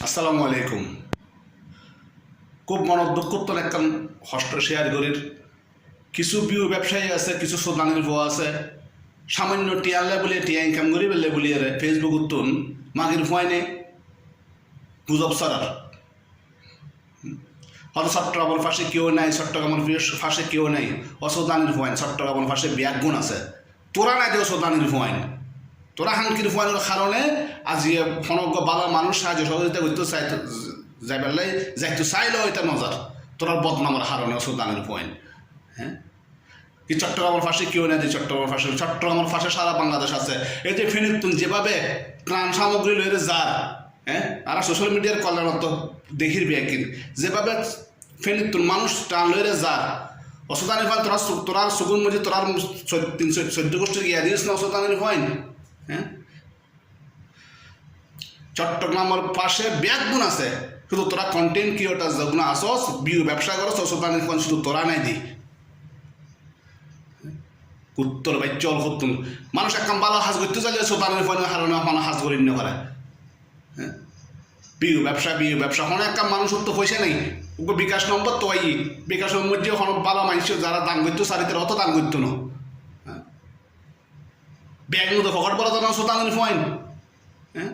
আসসালামু আলাইকুম। খুব মনোদুঃখত একখান হস্ত শেয়ার করির কিছু বিউ ব্যবসায়ী আছে, কিছু সোদানির ভুয়া আছে, সামান্য টিয়ালে বলে টিয়া ইনকাম করি বেলে বলি আরে ফেসবুক উত্তুন মাগির ভুয়াইনে গুজব সরার হয়তো চট্টগ্রামের পাশে কেউ নাই, চট্টগ্রামের পাশে কেউ নাই, অসোদানির ভুয়াইন চট্টগ্রামের পাশে ব্যাগ গুণ আছে, তোরা নাই দেও সোদানির ভুয়াইন, তোরা হাঙ্কির ভুয়াইনের কারণে আজি ফনজ্ঞ বালা মানুষ সাহায্য সহযোগিতা করতে চাই যাই পেলে যাইতো চাইলেও এটা নজর তোরার বদনামের কারণে সোদানির ভুয়াইন। হ্যাঁ, কি চট্টগ্রামের পাশে কেউ নাই, চট্টগ্রামের পাশে সারা বাংলাদেশ আছে। এই যে ফেনীর তুমি যেভাবে ত্রাণ সামগ্রী লইরে যা, হ্যাঁ, আর সোশ্যাল মিডিয়ার কল্যাণত দেখির ব্যাকিন যেভাবে ফেনীর তুমি মানুষ ত্রাণ লইরে যা, অসদানির ফান তোরার সুগুন মধ্যে তোরার 14 গোষ্ঠীর গিয়া দিস না অসদানির ফাইন। হ্যাঁ, চট্টগ্রামের পাশে ব্যাগগুণ আছে, শুধু তোরা কন্টেন্ট ক্রিয়েটার যেগুলো আসস বিউ ব্যবসা করো অসদানির ফান শুধু তোরা নাই দি উত্তর বাই চল করতুন মানুষ একদম ভালো হাজ করতে চাইলে সোদানের ফোনের হারণে কোনো হাজ করি না করে। হ্যাঁ, বিউ ব্যবসা কোনো একটা মানুষ তো পয়সা নেই, ওকে বিকাশ নম্বর তো আই বিকাশ নম্বর যে কোনো ভালো মানুষ যারা দান করতো সারিতে অত দান করতো না। হ্যাঁ, ব্যাগ মতো ফকট বলা তো না সোদানের ফোন। হ্যাঁ,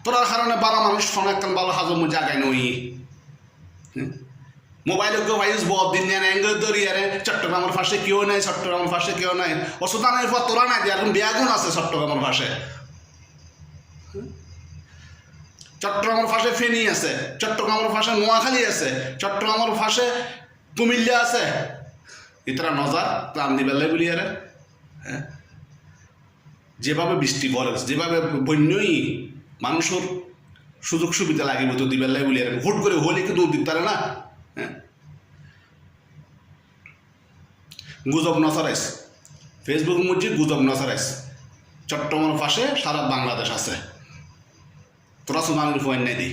তোরার কারণে ভালো মানুষ কোনো একটা ভালো হাজর মধ্যে জায়গায় নই। হ্যাঁ, মোবাইলে কেউ ভাইস বহুত দিন নেন অ্যাঙ্গেল ধরি আরে চট্টগ্রামের পাশে কেউ নাই, চট্টগ্রামের পাশে কেউ নাই, অসুদানের পর তোরা নাই এখন ব্যাগুন আছে চট্টগ্রামের পাশে। চট্টগ্রামের পাশে ফেনী আছে, চট্টগ্রামের পাশে নোয়াখালী আছে, চট্টগ্রামের পাশে কুমিল্লা আছে, ইতরা নজর ত্রাণ দিবেলে বলি আরে। হ্যাঁ, যেভাবে বৃষ্টি পড়ে, যেভাবে বন্যই মানুষের সুযোগ সুবিধা লাগিব তো দিবেলে বলি আরে হুট করে হলে কিন্তু দিতে পারে না। হ্যাঁ, গুজব নছরাইস ফেসবুক মধ্যে গুজব নছরাইস চট্টগ্রামের পাশে সারা বাংলাদেশ আছে, তোরা সোনালির ফোন নাই দি।